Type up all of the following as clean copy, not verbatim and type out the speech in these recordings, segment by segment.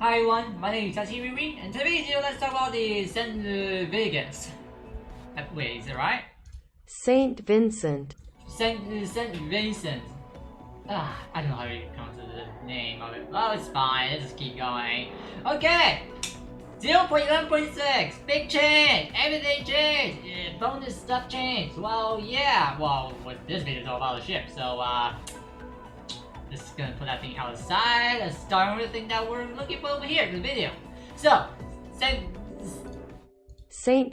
Hi everyone, my name is Wiki, and today's video let's talk about the St. Vegas. Wait, is it right? St. Vincent. St. Vincent. I don't know how you pronounce the name of it. Well, it's fine, let's just keep going. Okay! 0.11.6, big change, everything changed, bonus stuff changed. Well, yeah, well, what this video is all about the ship, so just gonna put that thing outside and start with the thing that we're looking for over here in the video. So, St.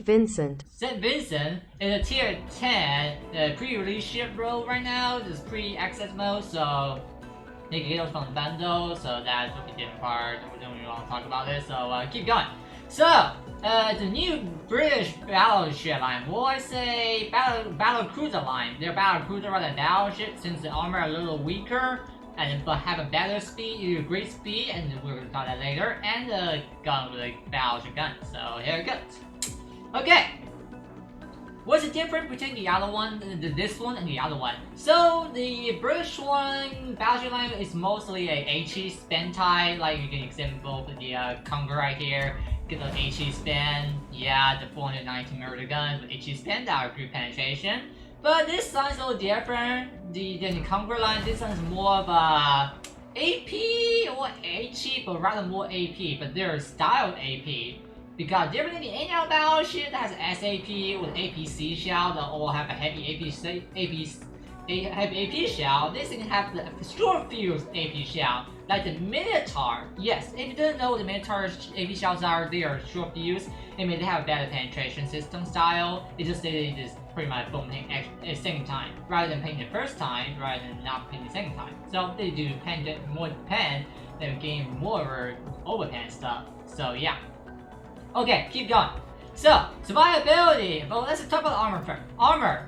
Vincent. St. Vincent is a tier 10 pre-release ship role right now. This is pre-access mode, so you can get those from the bundle, so that's what we did in part. We don't really want to talk about this, so keep going. So, the new British battleship line, well, I say Battlecruiser line. They're Battlecruiser rather than battleship, since the armor are a little weaker, and but have a better speed, great speed, and we're gonna talk that later, and the gun with a battleship gun. So here it goes. Okay. What's the difference between the other one, this one, and the other one? So the British one, battleship line, is mostly a HE span type, like you can example with the Conqueror right here. Get the HE span, yeah, the 419 murder guns with HE span that are group penetration. But this line's a little different than the Conqueror line. This one's more of a AP or HE, but rather more AP, but they're styled AP. Because different than any other battleship that has SAP with APC shell that all have a heavy AP shell, this thing have the short fuse AP shell, like the Minotaur. Yes, if you don't know what the Minotaur AP shells are, they are short fuse. I mean, they have a better penetration system style. It's just they just pretty much boom at the second time, rather than paying the first time, rather than not paying the second time. So they do more pen, they gain more overpen stuff. So yeah. Okay, keep going. So, survivability. Well, let's talk about armor first. Armor.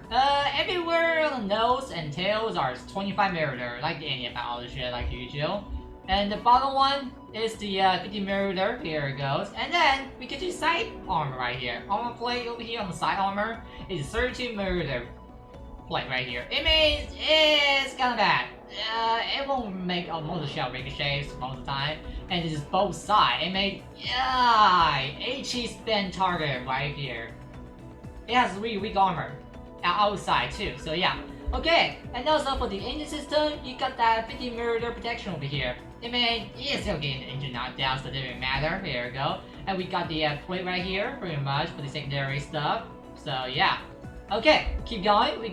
Everywhere on the nose and tails are 25mm, like any battleship, like usual. And the bottom one is the 50mm. Here it goes. And then we get to side armor right here. Armor plate over here on the side armor is 32mm plate right here. It means it's kind of bad. It won't make most of the shell ricochets most of the time, and this is both sides. It made HE span target right here. It has really weak armor outside too, so yeah. Okay, and also for the engine system, you got that 50mm protection over here. It means you're still getting the engine knocked down, so it doesn't matter. Here we go. And we got the plate right here, pretty much for the secondary stuff. So yeah. Okay, keep going. We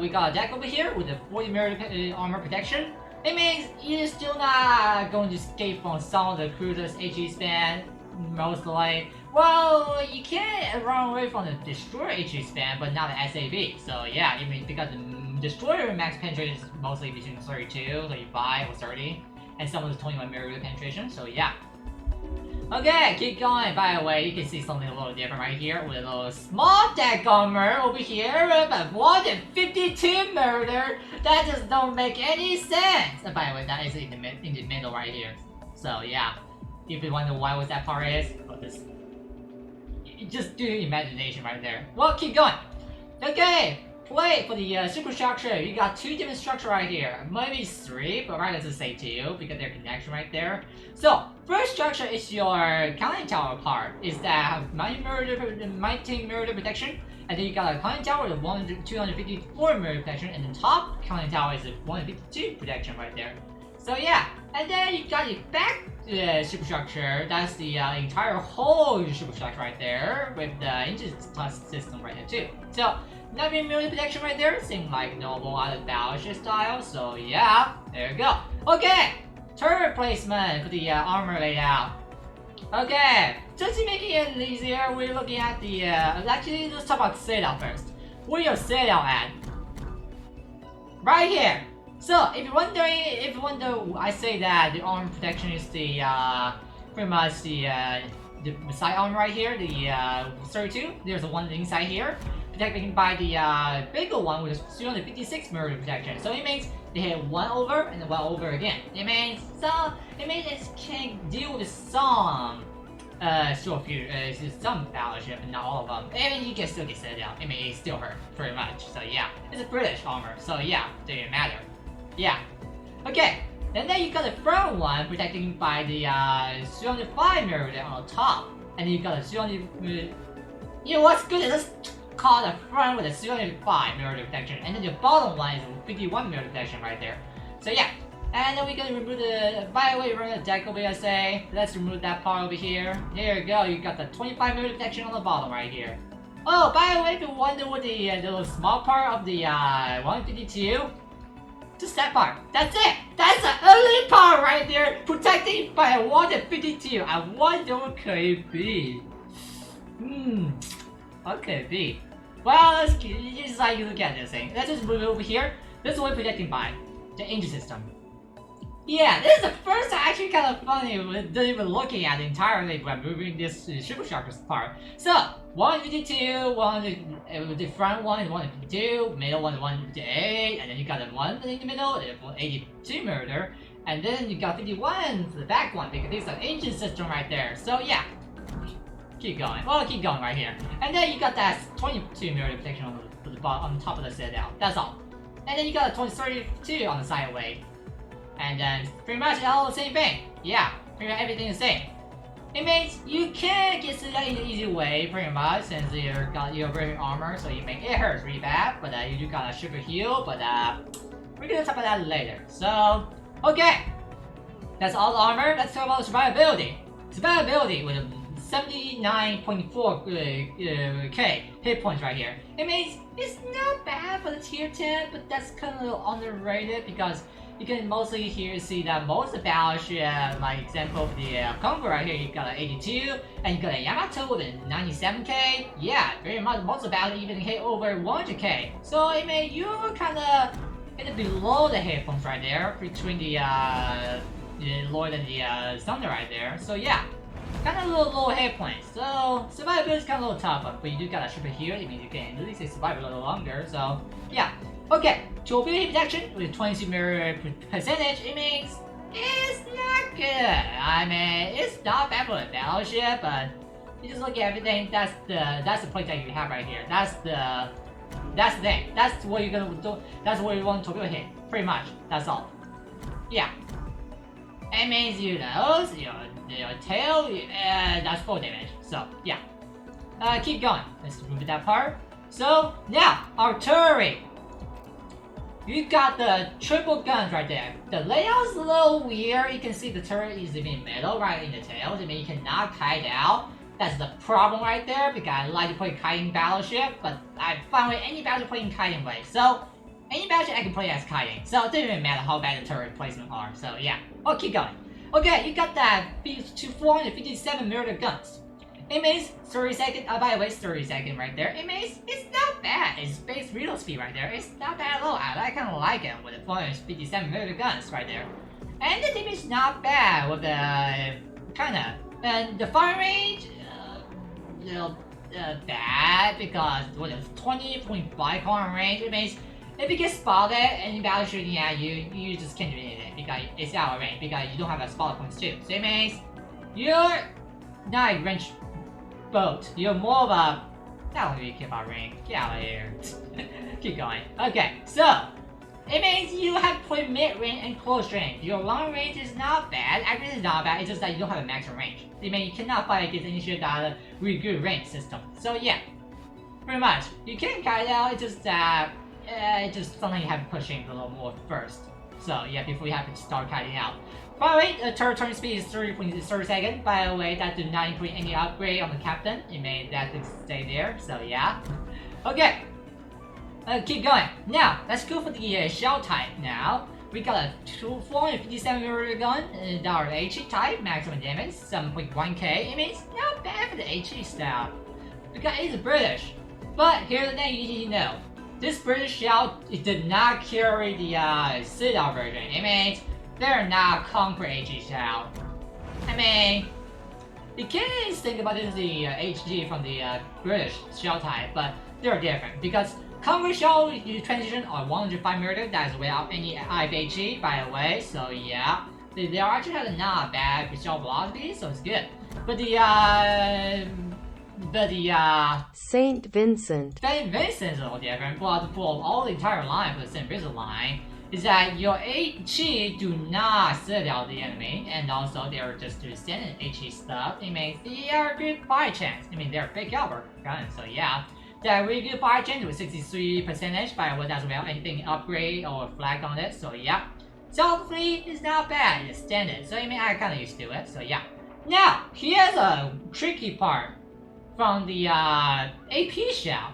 got a deck over here with a 40mm armor protection. It means you're still not going to escape from some of the cruisers HE span, most likely. Well, you can run away from the destroyer HE span, but not the SAB. So yeah, I mean because the destroyer max penetration is mostly between 32, 35, or 30, and some of the 21mm penetration. So yeah. Okay, keep going. By the way, you can see something a little different right here with a little small deck armor over here, but more than 52 murder. That just don't make any sense. And by the way, that is in the middle right here. So yeah, if you wonder why was that part is, well, just do your imagination right there. Well, keep going. Okay. Plate for the superstructure, you got two different structures right here. Maybe three, but right, let's just say two because they're connection right there. So, first structure is your conning tower part. Is that 19mm protection, and then you got a conning tower with 254mm protection, and the top conning tower is a 152 protection right there. So yeah, and then you got the back superstructure. That's the entire whole superstructure right there with the engine system right here too. So 9mm protection right there, same like normal other battleship style. So yeah, there you go. Okay, turret placement for the armor layout. Okay, just to make it easier, we're looking at the actually let's talk about setup first. Where your setup at? Right here. So if you wonder, I say that the armor protection is the pretty much the side armor right here, the 32. There's the one inside here, protected by the bigger one with 356mm protection. So it means they hit one over and then one over again. It means it can deal with some short fuse, some battleship, but not all of them. I mean, you can still get set down. I mean, it still hurt pretty much. So yeah, it's a British armor. So yeah, doesn't matter. Yeah. Okay. And then you got the front one protecting by the 305 mirror there on the top. And you got a 300. You know what's good? Let's call the front with a 305 mirror protection, and then the bottom one is a 51 mirror protection right there. So yeah. And then we're gonna remove the, by the way, we're gonna deck over here, let's remove that part over here. There you go, you got the 25 mm protection on the bottom right here. Oh, by the way, if you wonder what the little small part of the 152, just that part. That's it! That's the only part right there, protected by a 152. I wonder what could it be? What could it be? Well, let's just like look at this thing. Let's just move it over here. This is what we're protecting by the engine system. Yeah, this is the first time actually kind of funny with even looking at it entirely by moving this Super Sharkers part. So, 152, the front one is 152, middle one is 158, and then you got the one in the middle, 82 murder, and then you got 51 for the back one, because this is an engine system right there. So yeah, keep going. Well, keep going right here. And then you got that 22 murder protection on the top of the citadel. That's all. And then you got a 32 on the sideway. And then pretty much all the same thing. Yeah, pretty much everything the same. It means you can get to that in an easy way, pretty much, since you're wearing armor, so it hurts really bad. But you do got a super heal, but we're gonna talk about that later. So, okay, that's all the armor. Let's talk about survivability. Survivability with a 79.4 K hit points right here. It means it's not bad for the tier 10, but that's kind of a little underrated because you can mostly see that most of the battleship, like example of the Congo right here, you got an 82, and you got a Yamato with a 97K. Yeah, very much most of the battle even hit over 100K. So I mean, you're kind of below the hit points right there between the Lord and the Thunder right there. So yeah, kind of a little low hit points. So survivability is kind of a little tougher, but you do got a super heal. It means you can at least survive a little longer. So yeah. Okay, torpedo protection with 20 mirror percentage, it means it's not good. I mean, it's not bad for a battleship, but you just look at everything. That's the point that you have right here. That's the thing. That's what you're gonna do. That's what you want torpedo hit. Pretty much. That's all. Yeah. It means your nose, your tail, that's full damage. So yeah. Keep going. Let's remove that part. So now artillery. You got the triple guns right there. The layout's a little weird. You can see the turret is in the middle, right in the tail. I mean, you cannot kite out. That's the problem right there, because I like to play kiting battleship, but I find with any battleship playing kiting way. So, any battleship I can play as kiting. So, it doesn't even matter how bad the turret placement are. So, yeah. Oh, keep going. Okay, you got that 457 murder guns. It means 30 seconds, by the way, 30 seconds right there. It means it's not bad. It's base reload speed right there. It's not bad at all. I kind of like it with the 457 murder guns right there. And the damage is not bad with the and the fire range, little bad because with a 20.5 kilometer range, it means if you get spotted and battle shooting at you, you just can't do anything because it's out of range because you don't have a spot points too. So it means you're not a range boat. You're more of a... I don't really care about range. Get out of here. Keep going. Okay, so it means you have to play mid-range and close range. Your long range is not bad. Actually, it's not bad. It's just that you don't have a maximum range. I mean, you cannot fight against any ship that has a really good range system. So yeah, pretty much. You can kite out. It's just that it's just something you have to push in a little more first. So yeah, before you have to start kiting out. By the way, the turn speed is 30 seconds. By the way, that did not include any upgrade on the captain. It made that to stay there. So yeah. Okay. Keep going. Now, let's go for the shell type now. We got a 457 mm gun, our HE type, maximum damage, 7.1k. It means not bad for the HE style, because it's British. But here's the thing you need to know. This British shell, it did not carry the Citadel version. It means they're not Conquer HE style. I mean, you can think about this as the HG from the British shell type, but they're different because Conquer shell you transition on 105 mm, that is without any IFHE, by the way. So yeah, they actually have a not bad shell velocity, so it's good. But the St. Vincent. St. Vincent is a little different. But for all the entire line for the St. Vincent line, is that your HE do not sit out the enemy, and also they are just to send HE stuff. It means they are good fire chance. I mean, they're big caliber guns, so yeah. They're really good fire chance with 63% by what as well. Anything upgrade or flag on it, so yeah. Stealth fleet is not bad, it's standard, so I mean, I kinda used to it, so yeah. Now, here's a tricky part from the AP shell.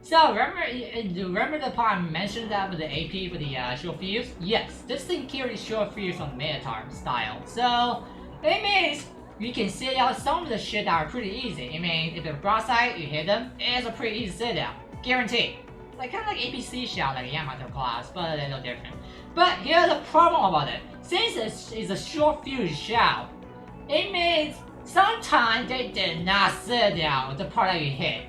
So remember the part I mentioned that with the AP for the short fuse? Yes, this thing carries short fuse on the Minotaur style. So it means you can sit out some of the shit that are pretty easy. I mean, if they're broadside, you hit them, it's a pretty easy sit out. Guaranteed. Like kind of like APC shell, like a Yamato class, but a little different. But here's the problem about it. Since it's a short fuse shell, it means sometimes they did not sit out the part that you hit.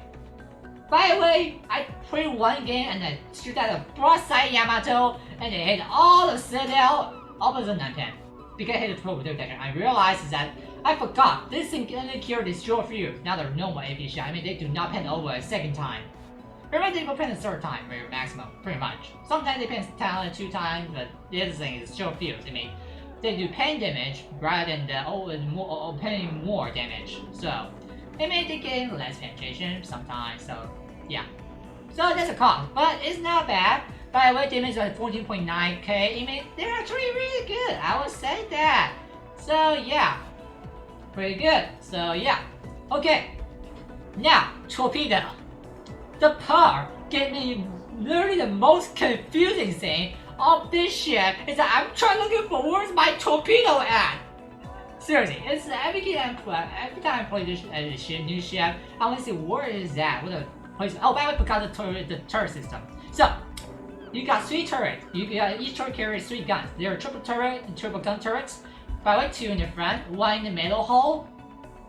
By the way, I played one game and I shoot at a broadside Yamato and they hit all the citadel opposite 910. Because I hit the Torpedo detection, I realized that I forgot this thing only carried the short fuse, not the normal AP shot. I mean, they do not pen over a second time. Remember, they will pen a third time, very maximum, pretty much. Sometimes they pen 2 times, but the other thing is short fuse. I mean, they do pen damage rather than the penning more damage. So it may they gain less penetration sometimes, so yeah. So that's a cost, but it's not bad. By the way, damage is like 14.9k. I mean, they're actually really good. I would say that. So yeah, pretty good. So yeah, okay. Now Torpedo. The part gave me literally the most confusing thing of this ship is that I'm trying looking for where's my torpedo at. Seriously, it's every time I play this new ship, I want to see where is that. What the place? Oh, by the way, I forgot the turret system. So you got 3 turrets. Each turret carries 3 guns. There are triple turret and triple gun turrets. By the way, 2 in the front, 1 in the middle hole,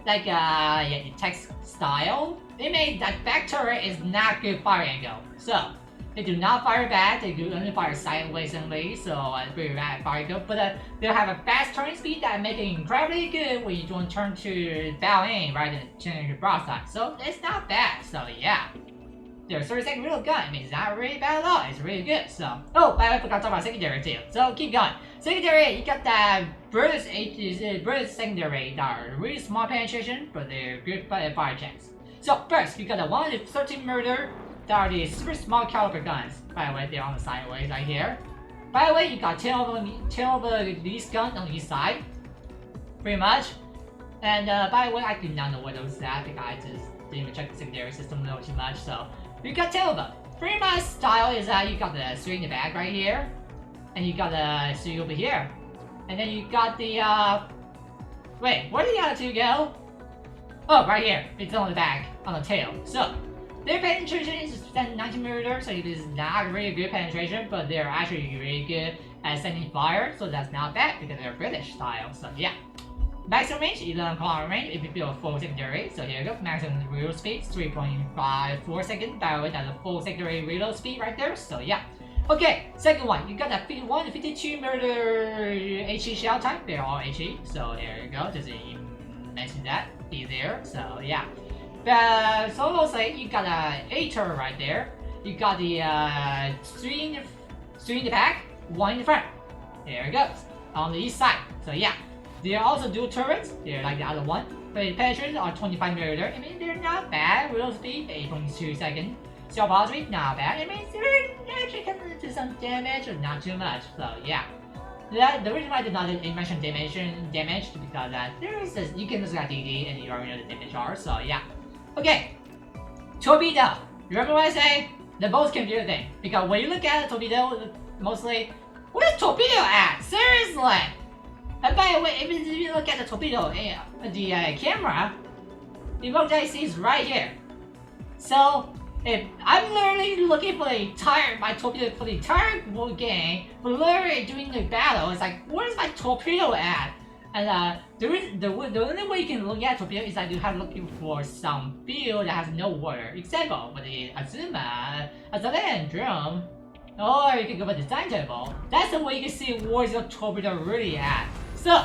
like yeah, text style. They made that back turret is not good fire angle. So they do not fire back, they do only fire sideways only, so it's pretty bad fire angle. But they have a fast turn speed that make it incredibly good when you don't turn to bow aim rather than turn to broadside. So it's not bad. So yeah. Their 30-second real gun, I mean, it's not really bad at all, it's really good, so. Oh, by the way, I forgot to talk about secondary too. So keep going. Secondary, you got that British secondary that are really small penetration, but they're good fire chance. So first, you got the 113 murder that are the super small caliber guns. By the way, they're on the sideways right here. By the way, you got 10 of these guns on each side, pretty much. And by the way, I do not know what those are at because I just didn't even check the secondary system know too much. So you got 10 of them. Pretty much style is that you got the 3 in the back right here, and you got the 3 over here, and then you got the wait, where did the other 2 go? Oh, right here. It's on the back, on the tail. So their penetration is 19mm, so it is not really good penetration, but they're actually really good at sending fire, so that's not bad because they're British style. So yeah. Maximum range, 11 kilometer range if you build a full secondary. So here you go. Maximum reload speed, 3.54 seconds. By the way, that's a full secondary reload speed right there. So yeah. Okay, second one. You got that 152mm HE shell type. They're all HE. So there you go. Just mention that. Be there. So yeah. So let's say you got a 8 turret right there. You got the 3 in the back, 1 in the front. There it goes. On the east side. So yeah. They are also dual turrets, they're like the other one. But the penetrations are 25mm. I mean, they're not bad. Reload speed, 8.2 seconds. Shell velocity, not bad. I mean, they're actually can do some damage, but not too much. So, yeah. The reason why I did not mention damage because there is this, you can just got DD and you already know the damage are. So, yeah. Okay. Torpedo. Remember what I say? The most confusing thing. Because when you look at the torpedo, mostly, where's Torpedo at? Seriously! And by the way, if you look at the torpedo, the camera, the remote that you see is right here. So, if I'm literally looking for my torpedo for the entire game, but literally during the battle, it's like, where's my torpedo at? And the only way you can look at torpedo is that you have looking for some field that has no water. Example, for the Azuma drone, or you can go for the design table. That's the way you can see where's your torpedo really at. So,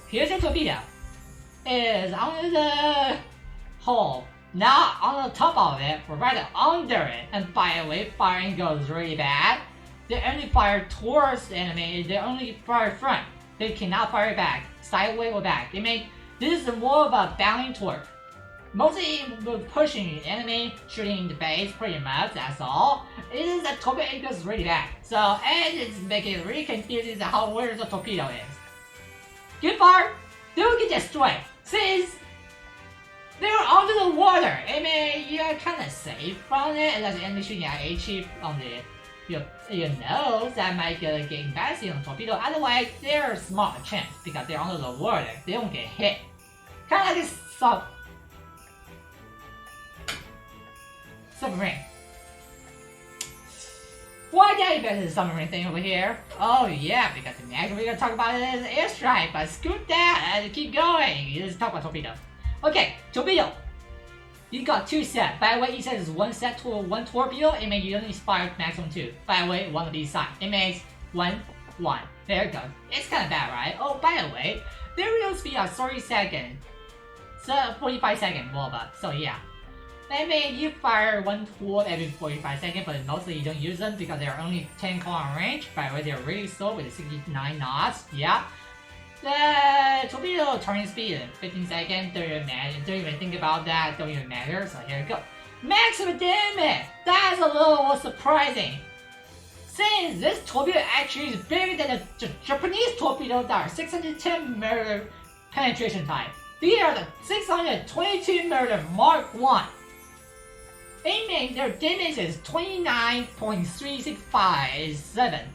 here's your torpedo. It is under the hull, not on the top of it, but right under it. And by the way, firing goes really bad. they only fire towards the enemy, they only fire front. They cannot fire back, sideways or back. They make this is more of a bounding torp. Mostly pushing the enemy, shooting the base pretty much, that's all. It is a torpedo is really bad. So, and it's making it really confusing how where the torpedo is. Good part, they will get destroyed. Since they're under the water, I mean, you're kind of safe from it, unless the enemy shooting at HE on your nose, that might get embarrassing on torpedo. Otherwise, they're a small chance because they're under the water. They don't get hit. Kind of like this submarine. Why did I invent the submarine thing over here? Oh yeah, because the next we're gonna talk about it is airstrike, but scoot that and keep going. Let's talk about torpedo. Okay, torpedo. You got 2 sets. By the way, each set is 1 set to 1 torpedo. It means you only fire maximum 2. By the way, one of these sides. It makes 1, 1. There it goes. It's kind of bad, right? Oh, by the way, their real speed are 30 seconds. So 45 seconds more, but so yeah. I mean, you fire 1 tool every 45 seconds, but mostly you don't use them because they're only 10 kilometer range. By the way, they're really slow with 69 knots. Yeah. The torpedo turning speed in 15 seconds, don't even think about that, don't even matter, so here we go. Maximum damage! That's a little surprising. Since this torpedo actually is bigger than the Japanese torpedo that are 610 mm penetration time. These are the 622 mm Mark 1. It means their damage is 29.3657.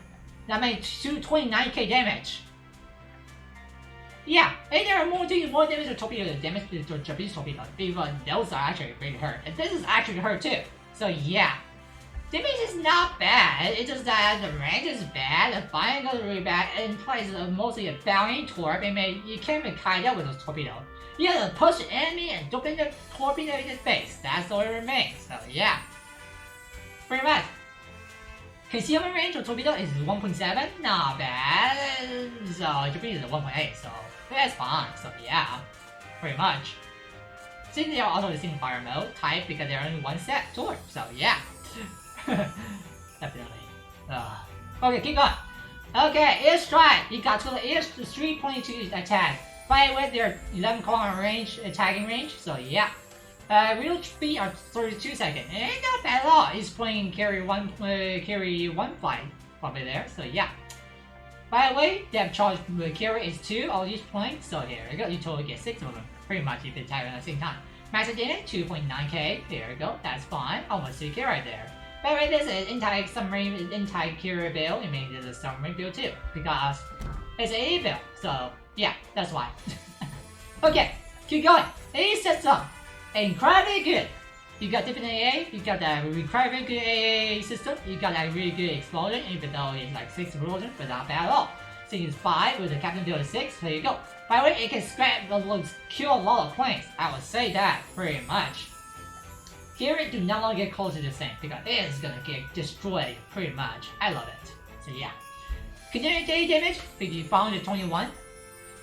That makes 229k damage. Yeah, and there are more damage to torpedo than damage to Japanese torpedo. Because those are actually really hurt. And this is actually hurt too. So yeah. Damage is not bad. It's just that the range is bad, the firing is really bad, and plus mostly a bounding torp. I mean, you can't even kite up with those torpedoes. You have to push the enemy and open the torpedo in his face. That's all it remains. So yeah. Pretty much. Concealment range of torpedo is 1.7, not bad. So Japanese is 1.8, so that's fine. So yeah, pretty much. Since they are also the same fire mode type because they're only 1 set torp, so yeah. Definitely. Okay, keep going. Okay, airstrike. You got to the air 3.2 attack. By the way, they're 11 kilometer range attacking range, so yeah. Real speed are 32 seconds. Ain't not bad at all. He's playing carry one flight probably there, so yeah. By the way, depth charge carry is 2 on each plane, so here we go. You totally get 6 of them. Pretty much if you attack at the same time. Max damage 2.9k. There we go. That's fine. Almost 3k right there. By the way, this is anti-submarine, anti-carrier build. It means it's a submarine build too, because it's an A build. So yeah, that's why. Okay, keep going. A system, incredibly good. You got different AA, you got that incredibly good AA system, you got that really good explosion, even though it's like 6 explosions, but not bad at all. Since it's 5 with the captain build 6, there you go. By the way, it can kill a lot of planes. I would say that pretty much. Here it do not want to get close to the same because it is gonna get destroyed pretty much. I love it. So yeah. Continuing daily damage, 521.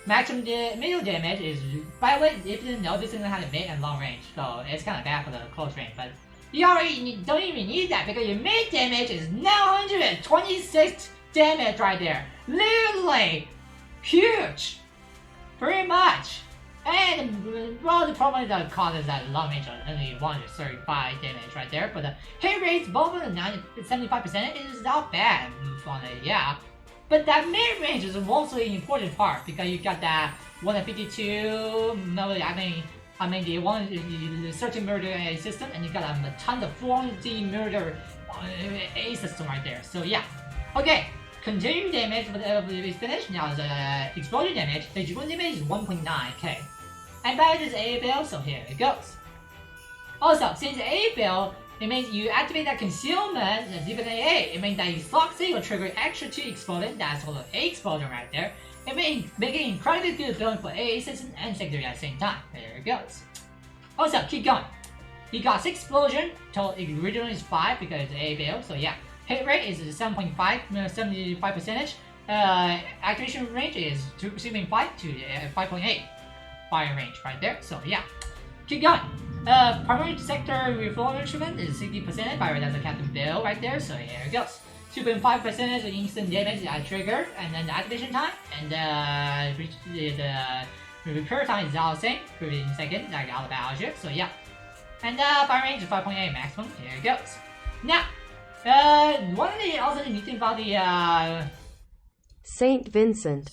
Maximum middle damage is, by the way, if you didn't know, this is gonna have a mid and long range, so it's kind of bad for the close range. But you already don't even need that because your mid damage is 926 damage right there. Literally huge, pretty much. And well, the problem that causes that long range only 135 damage right there, but the hit rates both of the 75% is not bad on it, yeah. But that mid range is mostly the important part because you got that 152. No, I mean the 30 murder A system, and you got a ton of 400 murder A system right there. So yeah, okay. Continuing damage is finished. Now the explosion damage. The explosion damage is 1.9k. And by this A build, so here it goes. Also, since A build, it means you activate that concealment, the different AA. It means that your Foxy will trigger extra 2 explosion. That's called an A explosion right there. It means making incredibly good build for AA system and secondary at the same time. There it goes. Also, keep going. You got 6 explosion. Total originally is 5 because it's A build. So yeah. Hit rate is 7.5, 75%. Activation range is 2.5 to 5.8 fire range right there. So yeah, keep going. Primary sector refuel instrument is 60%. By the way, that's a Captain Bill right there. So here it goes. 2.5% instant damage at trigger, and then the activation time, and the repair time is all the same, 15 seconds, like all the battleships, so yeah. And fire range is 5.8 maximum, here it goes. Now, one of the also neat thing about the St. Vincent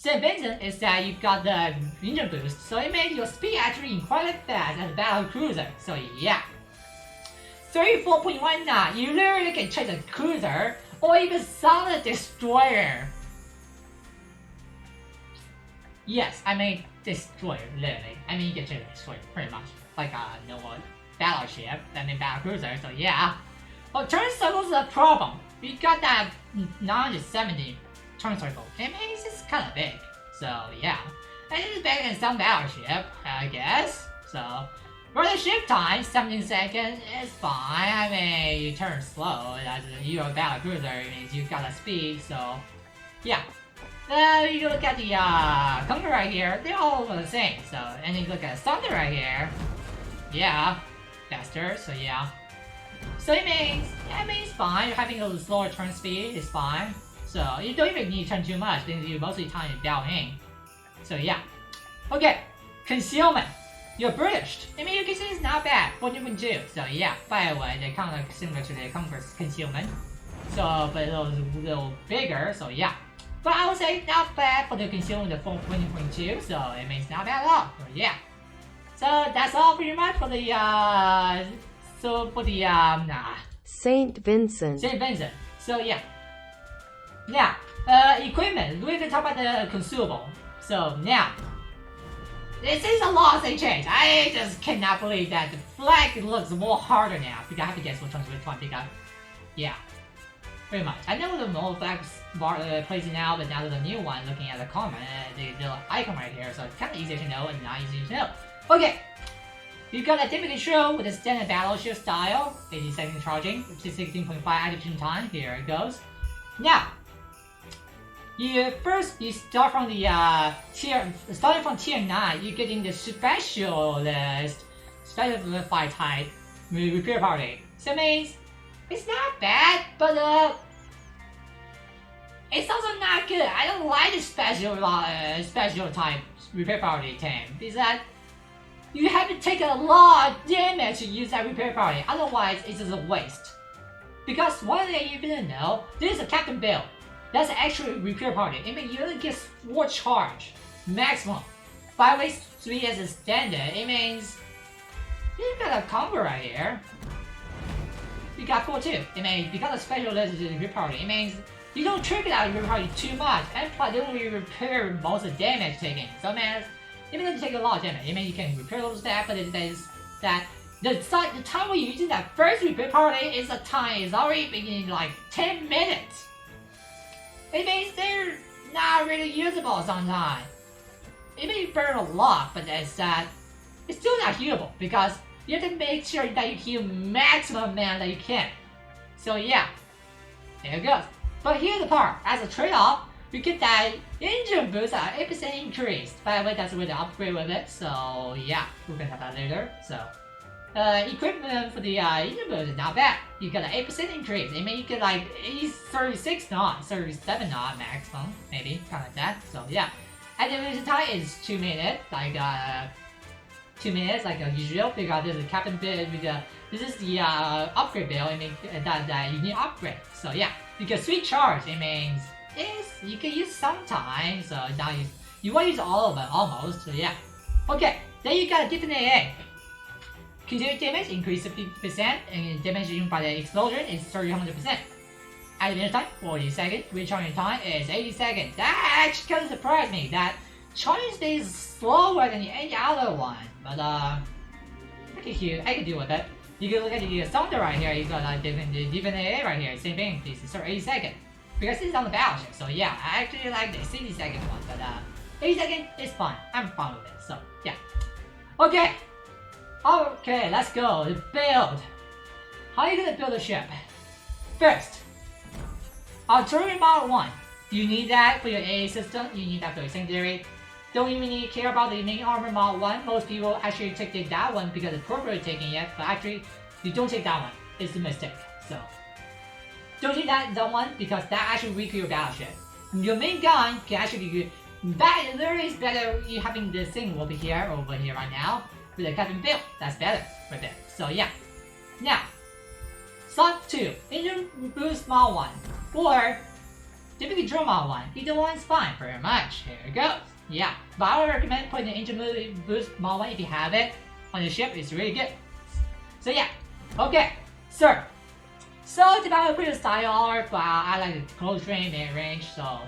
is that you've got the engine boost, so it makes your speed actually quite fast as a Battlecruiser, so yeah. 34.1 knot, you literally can chase a cruiser or even solid destroyer. Yes, I mean destroyer, literally. I mean you can chase a destroyer pretty much, like a normal battleship, I mean Battlecruiser, so yeah. Well, turn circles is a problem. We got that 970 turn circle. It means it's kind of big, so yeah. And it's bigger than some battleship, I guess. So for the ship time, 17 seconds is fine. I mean, you turn slow. As you're a Battlecruiser, it means you've got a speed, so yeah. You look at the Conqueror right here, they're all the same. So, and you look at Thunder right here, yeah, faster. So yeah. So it means it's fine. Having a slower turn speed is fine. So you don't even need to turn too much, then you most of the time down in. So yeah. Okay, concealment. You're British. I mean, you can see it's not bad. 14.2. So yeah, by the way, they're kind of similar to the Conqueror's concealment. So, but a little bigger. So yeah. But I would say not bad for the concealment of 14.2. So it means not bad at all. So yeah. So that's all pretty much for the St. Vincent. St. Vincent. So yeah. Now, equipment. We can talk about the consumable. So now, this is a lot they changed. I just cannot believe that the flag looks more harder now. Because I have to guess which one. Because yeah, pretty much. I know the old flags plays now, but now there's a new one. Looking at the comment, the icon right here, so it's kind of easier to know and not easy to know. Okay. You got a different control with a standard battleship style, 80 seconds charging, 16.5 activation time. Here it goes. Now, you start from the starting from tier 9. You're getting the specialist flight type repair party. So it means it's not bad, but it's also not good. I don't like the special type repair party team because that. You have to take a lot of damage to use that repair party, otherwise it's just a waste. Because one thing you didn't know, this is a Captain Bill. That's actually a repair party. I mean, you only get 4 charge maximum. 5 ways 3 as a standard. It means you got a combo right here. You got 4 too. I mean, because of specialist repair party, it means you don't trigger that repair party too much, and plus they don't really repair most of the damage taken. So man. Even though you take a lot of damage, I mean you can repair those stuff, but the time when you're using that first repair party is already beginning like 10 minutes. It means they're not really usable sometimes. It may burn a lot, but it's still not healable because you have to make sure that you heal maximum amount that you can. So yeah, there it goes. But here's the part, as a trade-off, you get that engine boost at 8% increase. By the way, that's with the upgrade with it. So yeah, we're gonna have that later. So equipment for the engine boost is not bad. You get an 8% increase. I mean, you get like 36 knot, 37 knot maximum, maybe kind of like that. So yeah, activation time is 2 minutes, like 2 minutes, like usual. Because this is Captain Bid. This is the upgrade build. I mean that you need upgrade. So yeah, you get 3 charge. It means you can use sometimes, so now you won't use all of it almost, so yeah. Okay, then you got a different AA. Continued damage increase 50%, and damage used by the explosion is 300%. Activation time 40 seconds, recharging time is 80 seconds. That actually kind of surprised me that charging speed is slower than any other one, but I can deal with it. You can look at the Thunder right here, you got a different AA right here, same thing, this is 80 seconds. Because it's on the battleship, so yeah, I actually like the 60 second one, but 80 seconds is fine. I'm fine with it, so yeah. Okay, let's go. The build. How are you gonna build a ship? First, Artillery Model 1. You need that for your AA system. You need that for your secondary. Don't even need to care about the main armor Model 1. Most people actually take that one because the Probio is taking it, but actually, you don't take that one. It's a mistake. So. Don't do that one because that actually weaken your battleship. Your main gun can actually be that literally is better you having this thing over here right now with the Captain Bill. That's better right there. So yeah. Now, slot 2, engine boost mod 1, or typically control mod 1. Either one's fine, pretty much. Here it goes. Yeah, but I would recommend putting the engine boost mod 1 if you have it on your ship. It's really good. So yeah, okay, so the Battlecruiser style, but I like the close range, mid range, so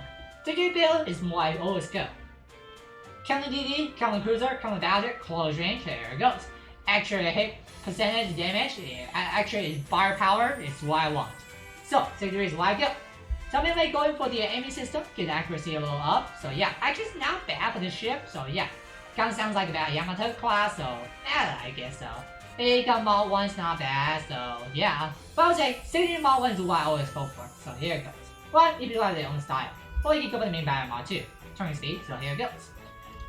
secondary build is more I always go. Counter DD, counter cruiser, counter battleship, close range, there it goes. Extra hit percentage damage, actually firepower is what I want. So, secondary is why I go. Some people may going for the aiming system, get accuracy a little up, so yeah, actually it's not bad for the ship, so yeah. Kinda sounds like about Yamato class, so yeah, I guess so. Gun mod 1's not bad, so yeah. But I would say, secondary mod 1 is what I always go for, so here it goes. Well, if you like their own style. Or you can go for the main battle mod 2, turning speed, so here it goes.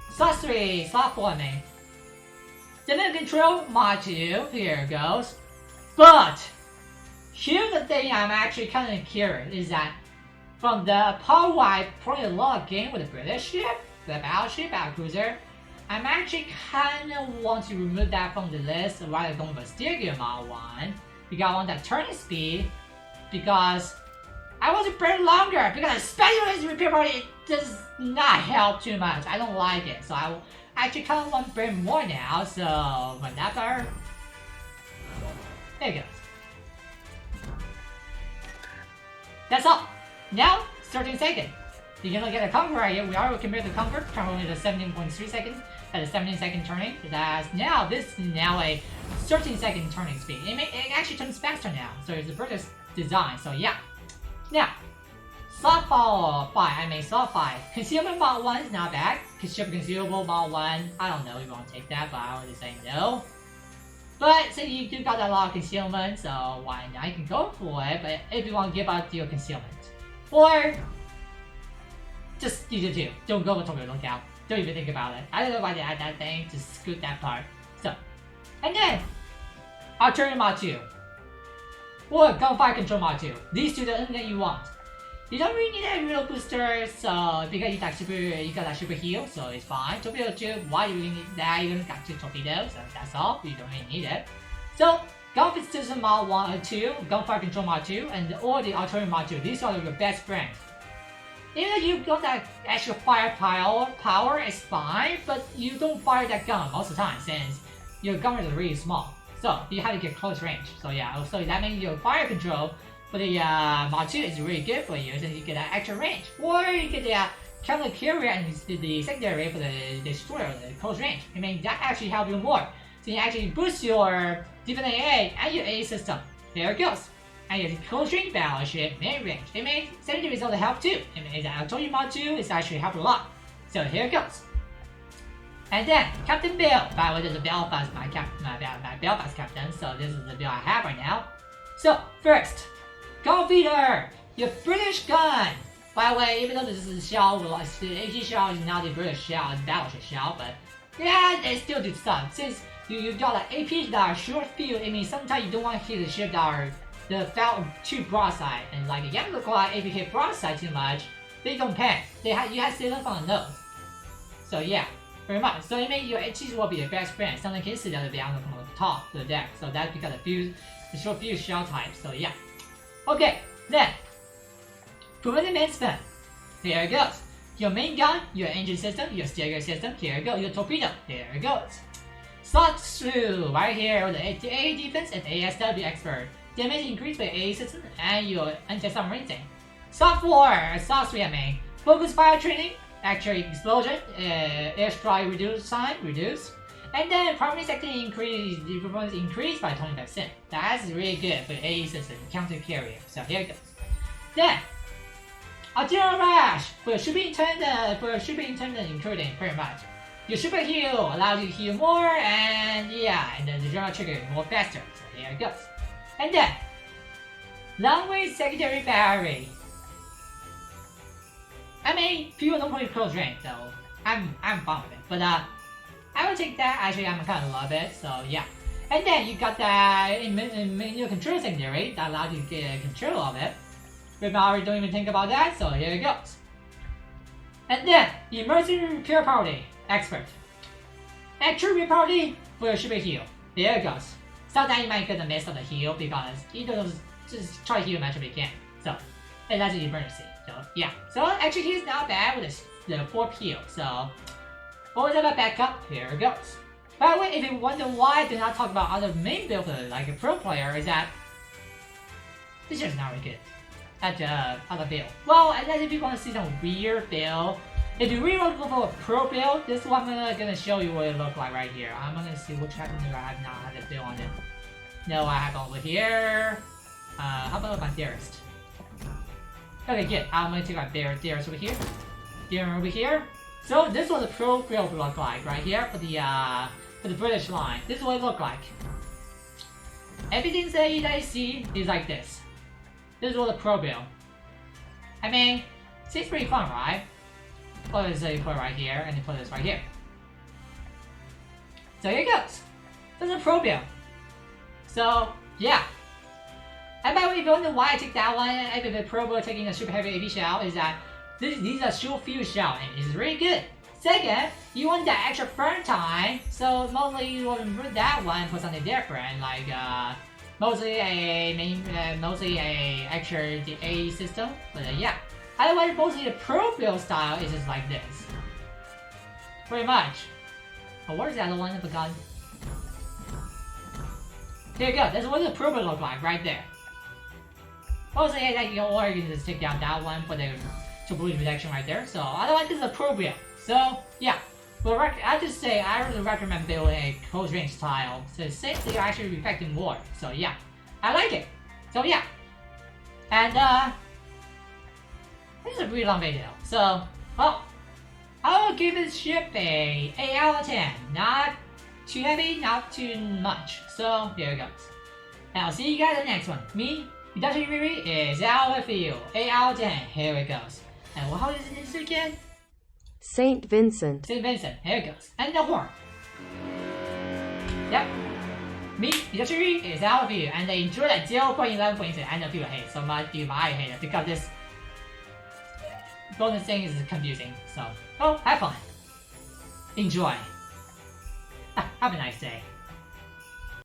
Slot 3, slot 4 main. Dynamic control mod 2, here it goes. But, here's the thing I'm actually kind of curious, is that from the part where I played a lot of games with the British ship, the Battleship, Battlecruiser, I'm actually kind of want to remove that from the list rather than going for Steer Gear mod 1, because I want that turning speed, because I want to burn longer, because specialist repair party it does not help too much. I don't like it, so I actually kind of want to burn more now, so when that bar, there it goes. That's all. Now, 13 seconds. You're gonna get a conquer right here. We are compared to conquer, currently the 17.3 seconds. At a 17-second turning. That's now this is now a 13-second turning speed. It actually turns faster now, so it's the British design. So yeah. Now, slot 5. I mean slot 5. Concealment mod 1 is not bad. Ship consumable mod 1. I don't know if you want to take that, but I would say no. But since you do got a lot of concealment, so why not? You can go for it. But if you want to give out your concealment, or just use it too. Don't go with Torpedo lookout. Don't even think about it. I don't know why they add that thing. Just scoot that part. So, and then Artillery mod 2 or Gunfire Control mod 2. These two are the only thing you want. You don't really need a real booster, so because you got that super heal, so it's fine. Torpedo 2, why do you really need that? You don't got 2 torpedoes, so that's all. You don't really need it. So, Gunfire System mod 1 or 2, Gunfire Control mod 2, and or the Artillery mod 2. These are your best friends. Even though you got that extra firepower is fine, but you don't fire that gun most of the time since your gun is really small. So you have to get close range. So yeah, so that means your fire control for the mod 2 is really good for you since you get that extra range. Or you get the counter carrier and the secondary for the destroyer, the close range. I mean that actually helps you more. So you actually boost your defense AA and your AA system. There it goes. And your close range battleship, mid range. It made secondary is also help too. I mean, I told you mod 2 is actually helped a lot. So here it goes. And then Captain Bill. By the way, this is Belfast, my Belfast captain. So this is the bill I have right now. So first, Gun Feeder, your British gun. By the way, even though this is a shell, the AG shell is not the British shell, it's battleship shell, but yeah, they still do stuff. Since you got an AP that are short field, I mean sometimes you don't want to hit the ship that are the felt too broadside, and like you have to call out APK broadside too much, they don't pan. You have to sit up on the nose. So yeah, very much. So it means your HGs will be your best friend. Something can sit down from the top to the deck. So that's because the short fuse shell type. So yeah. Okay, then preventive main spin. Here it goes. Your main gun, your engine system, your steer gear system. Here it goes. Your torpedo. Here it goes. Slot 2 right here with the AA defense and ASW expert. Damage increase by AA system and your anti-submarine thing. Slot 4, slot 3 I mean. Focus fire training, actually explosion, airstrike reduce. And then primary sector increase, the performance increased by 25%. That's really good for the AA system, counter carrier. So here it goes. Then, artillery rush for shipping intendant including pretty much. Your super heal allows you to heal more and yeah, and then the general trigger is more faster. So here it goes. And then, long range secondary battery. I mean, people don't play close range, so I'm fine with it. But I will take that. Actually, I'm kind of love it. So yeah. And then you got that in your control secondary that allows you to get control of it. Remodeling, don't even think about that, so here it goes. And then, Emergency Repair Party, Expert. Actual repair party for your ship heal. There it goes. Sometimes you might get the miss of the heal because you don't just try to heal as much as you can. So, and that's an emergency. So, yeah. So, actually, he's not bad with the 4 heal. So, always have a backup. Here it goes. By the way, if you wonder why I do not talk about other main build like a pro player, is that this is not really good at other build. Well, unless if you want to see some weird build, if you really want to go for a pro build, this is what I'm gonna show you what it looks like right here. I'm gonna see which type of I have not had a build on it. No, I have over here. How about my Dearest? Okay, good. I'm gonna take my Dearest over here. Dearest over here. So this is what the pro build look like right here for the British line. This is what it look like. Everything that you see is like this. This is what the pro build. I mean, seems pretty fun, right? Put this put it right here, and then put this right here. So here it goes. This is a pro build. So yeah. And by the way, if you wonder why I take that one, and the pro build taking a super heavy AV shell, is that these are short fuse shell, and it's really good. Second, you want that extra burn time, so mostly you want to put that one for something different, like mostly a extra A system. But yeah, otherwise mostly the pro build style is just like this, pretty much. Oh, where's the other one? I forgot. There you go. That's what the pro build look like right there. Mostly, or you can just take down that one for the turbulence protection right there. So otherwise, this is a pro build. So yeah, but I just say I really recommend building a close range style. So since they are actually affecting war. So yeah, I like it. So yeah, and this is a pretty long video. So well, I will give this ship a 8 out of 10. Not too heavy, not too much. So there it goes. And I'll see you guys in the next one. Me, Hitachi Riri, is out of you. 8 out of 10. Here it goes. And how is this again? St. Vincent. St. Vincent, here it goes. And the horn. Yep. Me, Hitachi is out of you, and they enjoy that 0.11.6. I know people hate, so much people might hate it because this bonus thing is confusing. So, oh, have fun. Enjoy. Have a nice day.